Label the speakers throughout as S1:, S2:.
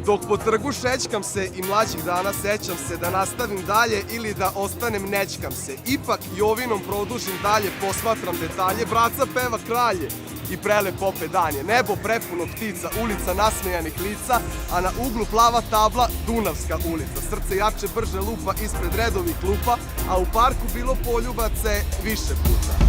S1: Dok po trgu šećkam se i mlađih dana sećam se da nastavim dalje ili da ostanem nećkam se. Ipak Jovinom produžim dalje, posmatram detalje, braca peva kralje i prelep opet dan je. Nebo prepuno ptica, ulica nasmejanih lica, a na uglu plava tabla Dunavska ulica. Srce jače brže lupa ispred redovih klupa, a u parku bilo poljubace više puta.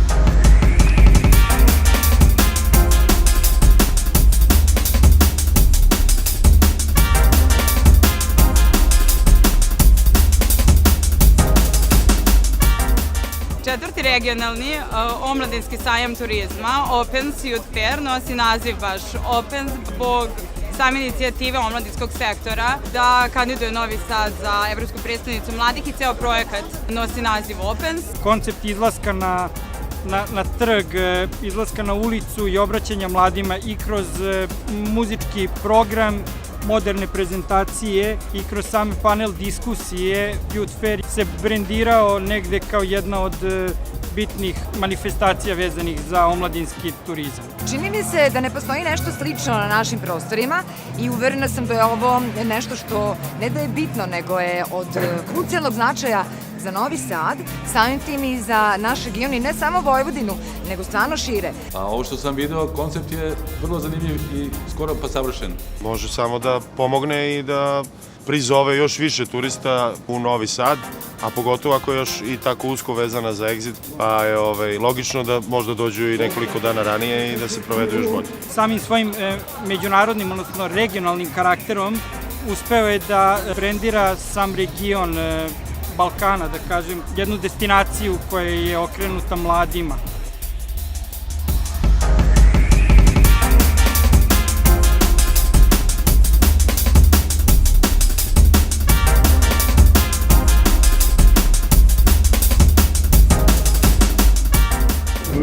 S2: 4. regionalni omladinski sajam turizma Opens Youth Fair nosi naziv baš Opens zbog same inicijative omladinskog sektora da kandiduje Novi Sad za Evropsku prestonicu mladih i ceo projekat nosi naziv Opens.
S3: Koncept izlaska na trg, izlaska na ulicu i obraćanja mladima i kroz muzički program, moderne prezentacije i kroz same panel diskusije, Youth Fair se brendirao negde kao jedna od bitnih manifestacija vezanih za omladinski turizam.
S4: Čini mi se da ne postoji nešto slično na našim prostorima i uverena sam da je ovo nešto što ne da je bitno, nego je od krucijalnog značaja za Novi Sad, samim tim i za naš region i ne samo Vojvodinu, nego stvarno šire.
S5: A ovo što sam video, koncept je vrlo zanimljiv i skoro pa savršen.
S6: Može samo da pomogne i da prizove još više turista u Novi Sad, a pogotovo ako je još i tako usko vezana za Exit, pa je logično da možda dođu i nekoliko dana ranije i da se provedu još bolje.
S3: Samim svojim međunarodnim, odnosno regionalnim karakterom uspeo je da brendira sam region Balkana, da kažem, jednu destinaciju koja je okrenuta mladima.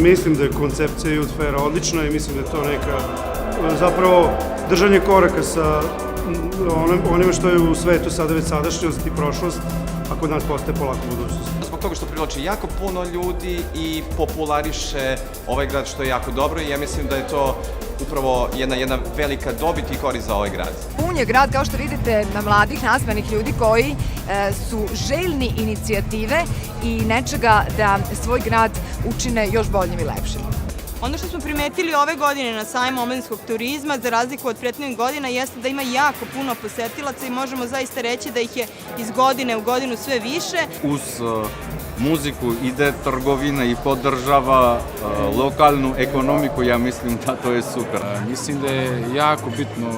S7: Mislim da je koncepcija Youth Faira odlična i mislim da je to neka zapravo držanje koraka sa onime što je u svetu sada već sadašnjost i prošlost, a kod nas postaje polako budućnost.
S8: Zbog toga što privlači jako puno ljudi i populariše ovaj grad, što je jako dobro, i ja mislim da je to upravo jedna velika dobit i korist za ovaj grad.
S4: Pun je grad, kao što vidite, mladih, nasmejanih ljudi koji su željni inicijative i nečega da svoj grad učine još boljim i lepšim.
S2: Ono što smo primetili ove godine na sajmu omladinskog turizma, za razliku od prethodnih godina, jeste da ima jako puno posetilaca i možemo zaista reći da ih je iz godine u godinu sve više.
S9: Uz muziku ide trgovina i podržava lokalnu ekonomiku, ja mislim da to je super.
S10: Mislim da je jako bitno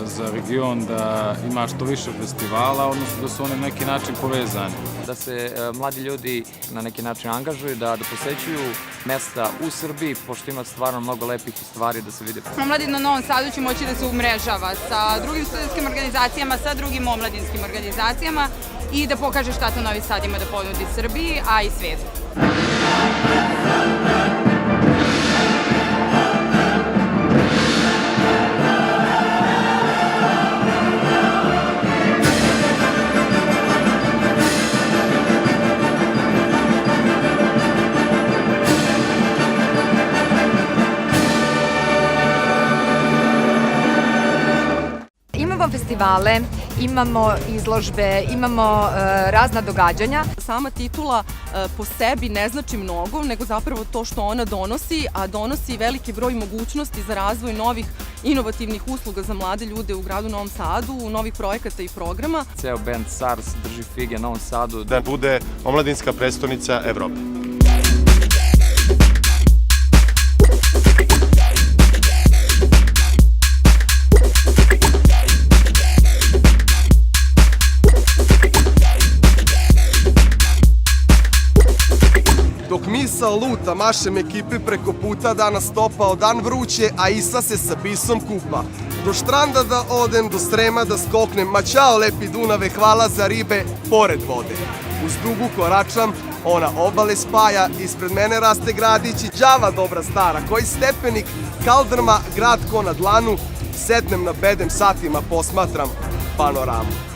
S10: za region da ima što više festivala, odnosno da su oni na neki način povezani.
S11: Da se mladi ljudi na neki način angažuju, da posećuju mesta u Srbiji, pošto ima stvarno mnogo lepih stvari da se vide.
S2: Omladina na Novom Sadu će moći da se umrežava sa drugim studentskim organizacijama, sa drugim omladinskim organizacijama i da pokaže šta to Novi Sad ima da ponudi Srbiji, a i svijetu.
S4: Imamo festivale, imamo izložbe, imamo razna događanja.
S12: Sama titula po sebi ne znači mnogo, nego zapravo to što ona donosi, a donosi veliki broj mogućnosti za razvoj novih inovativnih usluga za mlade ljude u gradu Novom Sadu, novih projekata i programa.
S11: Ceo band SARS drži fige Novom Sadu.
S6: Da bude omladinska prestonica Evrope.
S1: Dok misao luta, mašem ekipi preko puta, danas topao dan vruće, a Isa se sa bisom kupa. Do štranda da odem, do Srema da skoknem, ma ćao lepi Dunave, hvala za ribe pored vode. Uz dugu koračam, ona obale spaja, ispred mene raste gradić i đava dobra stara, koji stepenik, kaldrma, grad ko na dlanu, sednem na bedem satima, posmatram panoramu.